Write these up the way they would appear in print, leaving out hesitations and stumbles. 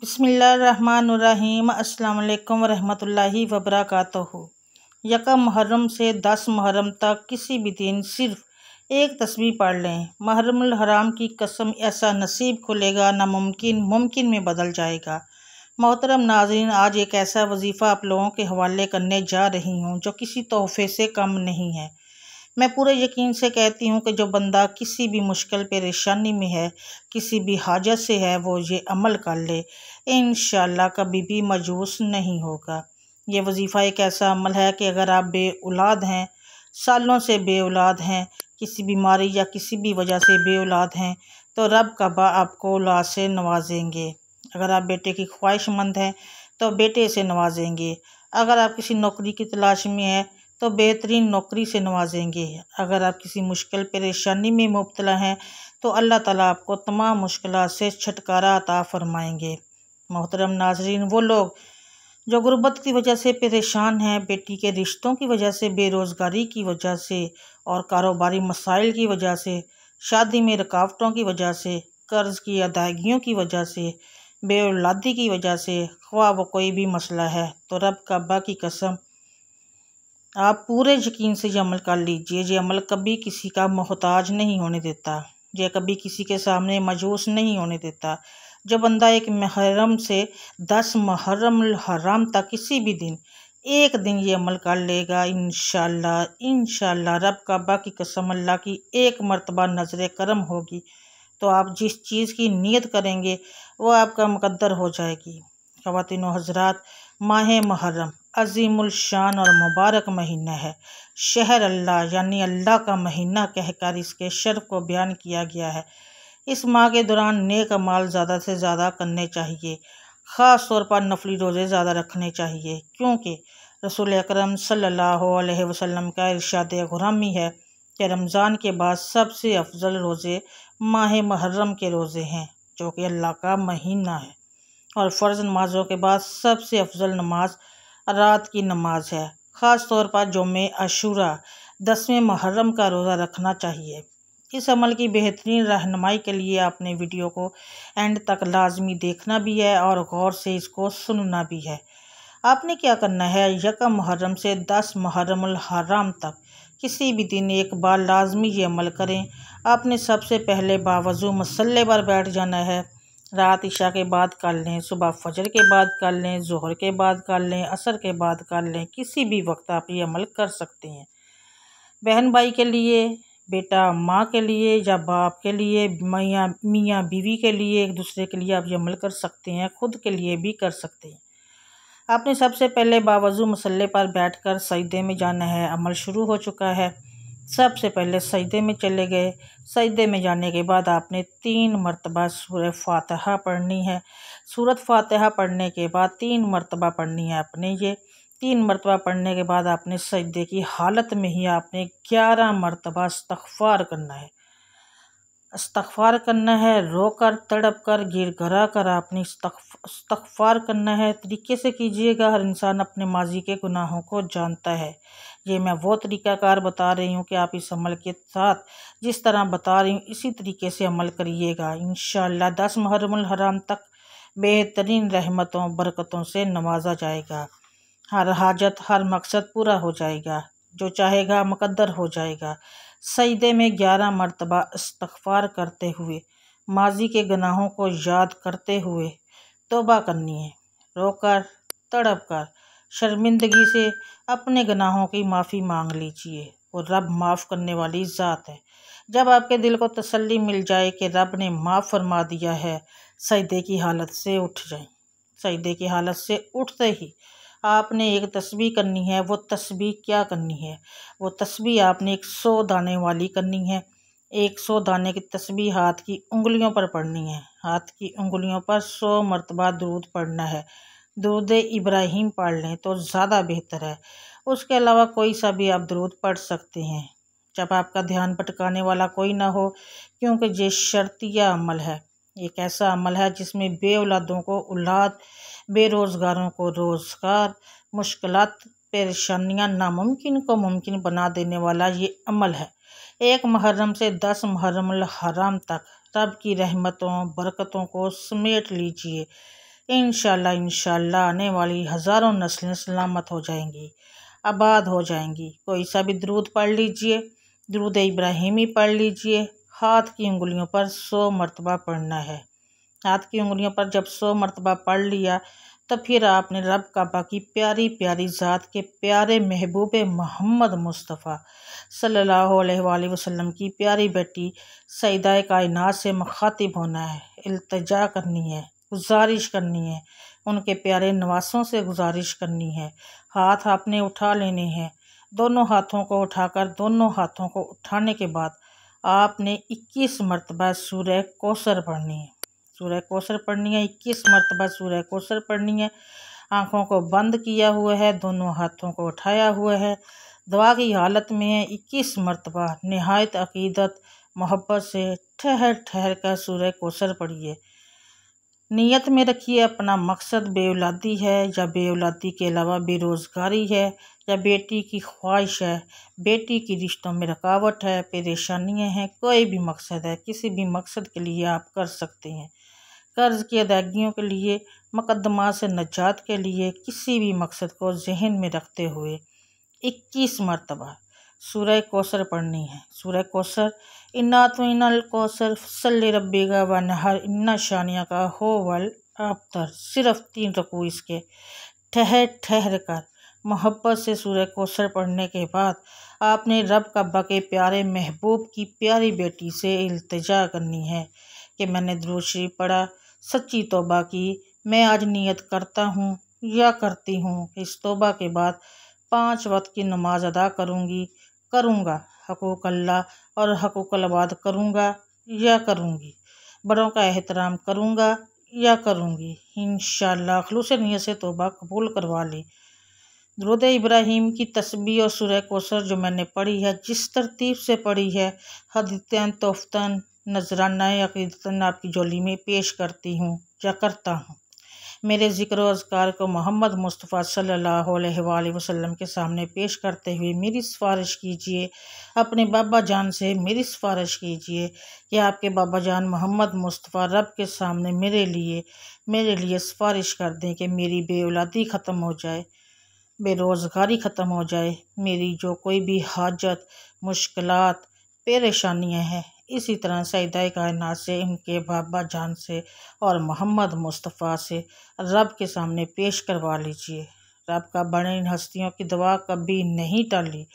बिस्मिल्लाहिर्रहमानिर्रहीम। अस्सलाम वालेकुम रहमतुल्लाहि वबरकातुहू। यकम मुहर्रम से 10 मुहर्रम तक किसी भी दिन सिर्फ एक तस्बीह पढ़ लें। मुहर्रमुल हराम की कसम, ऐसा नसीब खुलेगा नामुमकिन मुमकिन में बदल जाएगा। मोहतरम नाज़रीन, आज एक ऐसा वजीफ़ा आप लोगों के हवाले करने जा रही हूँ जो किसी तोहफे से कम नहीं है। मैं पूरे यकीन से कहती हूँ कि जो बंदा किसी भी मुश्किल परेशानी में है, किसी भी हाजत से है, वो ये अमल कर ले, इंशाअल्लाह कभी भी मायूस नहीं होगा। ये वजीफ़ा एक ऐसा अमल है कि अगर आप बे औलाद हैं, सालों से बे औलाद हैं, किसी बीमारी या किसी भी वजह से बे औलाद हैं, तो रब कबा आपको औलाद से नवाजेंगे। अगर आप बेटे की ख्वाहिशमंद हैं तो बेटे से नवाजेंगे। अगर आप किसी नौकरी की तलाश में हैं तो बेहतरीन नौकरी से नवाजेंगे। अगर आप किसी मुश्किल परेशानी में मुब्तला हैं तो अल्लाह ताला आपको तमाम मुश्किलात से छुटकारा अता फरमाएंगे। मोहतरम नाजरीन, वो लोग जो गुर्बत की वजह से परेशान हैं, बेटी के रिश्तों की वजह से, बेरोज़गारी की वजह से और कारोबारी मसाइल की वजह से, शादी में रुकावटों की वजह से, कर्ज़ की अदायगियों की वजह से, बे औलादी की वजह से, ख्वाह वो कोई भी मसला है, तो रब काबा की कसम आप पूरे यकीन से ये अमल कर लीजिए। ये अमल कभी किसी का मोहताज नहीं होने देता, ये कभी किसी के सामने मायूस नहीं होने देता। जो बंदा एक मुहर्रम से 10 मुहर्रम हराम तक किसी भी दिन एक दिन ये अमल कर लेगा, इंशाअल्लाह रब काबा की कसम, अल्लाह की एक मर्तबा नज़र करम होगी तो आप जिस चीज़ की नीयत करेंगे वो आपका मुकद्दर हो जाएगी। ख़वातीन व हज़रात, माह मुहर्रम अज़ीमुल शान और मुबारक महीना है। शहर अल्लाह यानी अल्लाह का महीना कहकर इसके शर्फ को बयान किया गया है। इस माह के दौरान नेक अमाल ज़्यादा से ज़्यादा करने चाहिए। ख़ास तौर पर नफली रोज़े ज़्यादा रखने चाहिए, क्योंकि रसूल अकरम सल्लल्लाहु अलैहि वसल्लम का इरशाद गुरामी है कि रमज़ान के बाद सबसे अफजल रोज़े माह मुहर्रम के रोज़े हैं, जो कि अल्लाह का महीना है। और फ़र्ज़ नमाज़ों के बाद सबसे अफजल नमाज रात की नमाज है। ख़ास तौर पर जुम्मे आशूरा 10वें मुहर्रम का रोज़ा रखना चाहिए। इस अमल की बेहतरीन रहनुमाई के लिए आपने वीडियो को एंड तक लाजमी देखना भी है और गौर से इसको सुनना भी है। आपने क्या करना है, यकम मुहर्रम से 10 मुहर्रमुल हराम तक किसी भी दिन एक बार लाजमी ये अमल करें। आपने सबसे पहले बावजू मसल्ले पर बैठ जाना है। रात इशा के बाद कर लें, सुबह फजर के बाद कर लें, ज़ोहर के बाद कर लें, असर के बाद कर लें, किसी भी वक्त आप ये अमल कर सकते हैं। बहन भाई के लिए, बेटा माँ के लिए या बाप के लिए, मियाँ बीवी के लिए, एक दूसरे के लिए आप ये अमल कर सकते हैं, खुद के लिए भी कर सकते हैं। आपने सबसे पहले बावजू मसल्ले पर बैठकर सजदे में जाना है। अमल शुरू हो चुका है। सबसे पहले सजदे में चले गए। सजदे में जाने के बाद आपने 3 मरतबा सूरह फातिहा पढ़नी है। सूरत फातिहा पढ़ने के बाद 3 मरतबा पढ़नी है आपने। ये 3 मरतबा पढ़ने के बाद आपने सजदे की हालत में ही आपने 11 मरतबा इस्तग़फ़ार करना है। इस्तग़फ़ार करना है, रोकर, तड़प कर, गिड़गिड़ा कर आपने इस्तग़फ़ार करना है। तरीके से कीजिएगा। हर इंसान अपने माजी के गुनाहों को जानता है। ये मैं वो तरीक़ाकार बता रही हूँ कि आप इस अमल के साथ जिस तरह बता रही हूँ इसी तरीके से अमल करिएगा। इंशाअल्लाह 10 मुहर्रमुल हराम तक बेहतरीन रहमतों बरकतों से नवाजा जाएगा। हर हाजत, हर मकसद पूरा हो जाएगा। जो चाहेगा मुकद्दर हो जाएगा। सजदे में 11 मरतबा इस्तग़फ़ार करते हुए, माजी के गुनाहों को याद करते हुए तौबा करनी है। रोकर, तड़प कर, शर्मिंदगी से अपने गुनाहों की माफ़ी मांग लीजिए। वो रब माफ़ करने वाली ज़ात है। जब आपके दिल को तसल्ली मिल जाए कि रब ने माफ़ फरमा दिया है, सजदे की हालत से उठ जाएं। सजदे की हालत से उठते ही आपने एक तस्बीह करनी है। वो तस्बीह क्या करनी है? वो तस्बीह आपने 100 दाने वाली करनी है। 100 दाने की तस्बीह हाथ की उंगलियों पर पढ़नी है। हाथ की उंगलियों पर 100 मरतबा दुरूद पढ़ना है। दुरूद इब्राहीम पढ़ लें तो ज़्यादा बेहतर है। उसके अलावा कोई सा भी आप दुरूद पढ़ सकते हैं, जब आपका ध्यान भटकाने वाला कोई ना हो, क्योंकि ये शर्तिया अमल है। एक ऐसा अमल है जिसमें बे औलादों को औलाद, बेरोज़गारों को रोज़गार, मुश्किलात, परेशानियां नामुमकिन को मुमकिन बना देने वाला ये अमल है। 1 मुहर्रम से 10 मुहर्रमुल हराम तक रब की रहमतों बरकतों को समेट लीजिए। इंशाल्लाह इंशाल्लाह आने वाली हज़ारों नस्लें सलामत हो जाएंगी, आबाद हो जाएंगी। कोई सा भी दरूद पढ़ लीजिए, दरूद इब्राहिमी पढ़ लीजिए। हाथ की उंगलियों पर 100 मरतबा पढ़ना है। हाथ की उंगलियों पर जब 100 मरतबा पढ़ लिया तो फिर आपने रब काबा की प्यारी प्यारी ज़ात के प्यारे महबूब मोहम्मद मुस्तफ़ा सल्लल्लाहु अलैहि वसल्लम की प्यारी बेटी सईदा कायनात से मुखातिब होना है, इल्तिजा करनी है, गुजारिश करनी है, उनके प्यारे नवासों से गुजारिश करनी है। हाथ आपने उठा लेने हैं। दोनों हाथों को उठाकर दोनों हाथों को उठाने के बाद आपने 21 मरतबा सूरह कौसर पढ़नी है। सूरह कौसर पढ़नी है, 21 मरतबा सूरह कौसर पढ़नी है। आँखों को बंद किया हुआ है, दोनों हाथों को उठाया हुआ है, दुआ की हालत में है। 21 मरतबा नहायत अकीदत मोहब्बत से ठहर ठहर कर सूरह कौसर पढ़िए। नियत में रखिए अपना मकसद बेऔलादी है या बेऔलादी के अलावा बेरोज़गारी है या बेटी की ख्वाहिश है, बेटी की रिश्तों में रुकावट है, परेशानियां हैं, कोई भी मकसद है, किसी भी मकसद के लिए आप कर सकते हैं। कर्ज़ की अदायगियों के लिए, मुकद्दमा से नजात के लिए, किसी भी मकसद को जहन में रखते हुए 21 मरतबा सूरह कौसर पढ़नी है। सूरह कौसर, इन्ना तो इन्नल कौसर सल्ले रब्बिका वनहर इन्ना शानिया का हो वल अब्तर। सिर्फ 3 रकू इसके ठहर ठहर कर मोहब्बत से सूरह कौसर पढ़ने के बाद आपने रब काबा के प्यारे महबूब की प्यारी बेटी से इल्तिजा करनी है कि मैंने दुरूद शरीफ पढ़ा, सच्ची तौबा की, मैं आज नियत करता हूँ या करती हूँ इस तौबा के बाद 5 वक्त की नमाज अदा करूँगा, हकूक़ अल्लाह और हकूक़ अल-इबाद करूँगा या करूँगी, बड़ों का एहतराम करूँगा या करूँगी। इंशाअल्लाह खुलूस नियत से तौबा कबूल करवा ली। दुरूद इब्राहिम की तस्बीह और सूरह कौसर जो मैंने पढ़ी है, जिस तरतीब से पढ़ी है, हदीतन तोहफ़तन नजराना अक़ीदतन आपकी झोली में पेश करती हूँ या करता हूँ। मेरे ज़िक्र और अज़कार को मोहम्मद मुस्तफ़ा सल्लल्लाहु अलैहि वसल्लम के सामने पेश करते हुए मेरी सिफारिश कीजिए, अपने बाबा जान से मेरी सिफारिश कीजिए कि आपके बाबा जान मोहम्मद मुस्तफ़ा रब के सामने मेरे लिए सिफारिश कर दें कि मेरी बेऔलादी ख़त्म हो जाए, बेरोज़गारी ख़त्म हो जाए, मेरी जो कोई भी हाजत, मुश्किलात, परेशानियाँ हैं, इसी तरह सईदा कायनात से, इनके बाबा जान से और मोहम्मद मुस्तफ़ा से रब के सामने पेश करवा लीजिए। रब का बने इन हस्तियों की दुआ कभी नहीं टाली।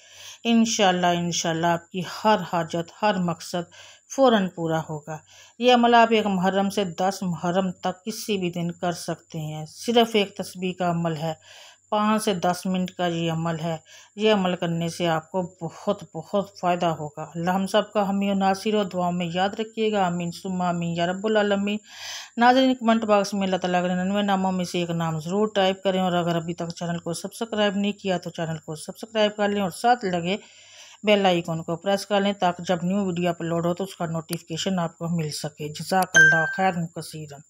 इंशाअल्लाह आपकी हर हाजत, हर मकसद फ़ौरन पूरा होगा। ये अमल आप 1 मुहर्रम से 10 मुहर्रम तक किसी भी दिन कर सकते हैं। सिर्फ़ एक तस्बीह का अमल है, 5 से 10 मिनट का ये अमल है। ये अमल करने से आपको बहुत बहुत फ़ायदा होगा। अल्लाह हम सब का हामी और नासिर और दुआओं में याद रखिएगा। आमीन सुम्मा आमीन या रब्बुल आलमीन। नाज़रीन, कमेंट बॉक्स में अल्लाह ताला के 99 नामों में से एक नाम ज़रूर टाइप करें और अगर अभी तक चैनल को सब्सक्राइब नहीं किया तो चैनल को सब्सक्राइब कर लें और साथ लगे बेल आइकन को प्रेस कर लें ताकि जब न्यू वीडियो अपलोड हो तो उसका नोटिफिकेशन आपको मिल सके। जज़ाकल्लाह खैरन कसीरन।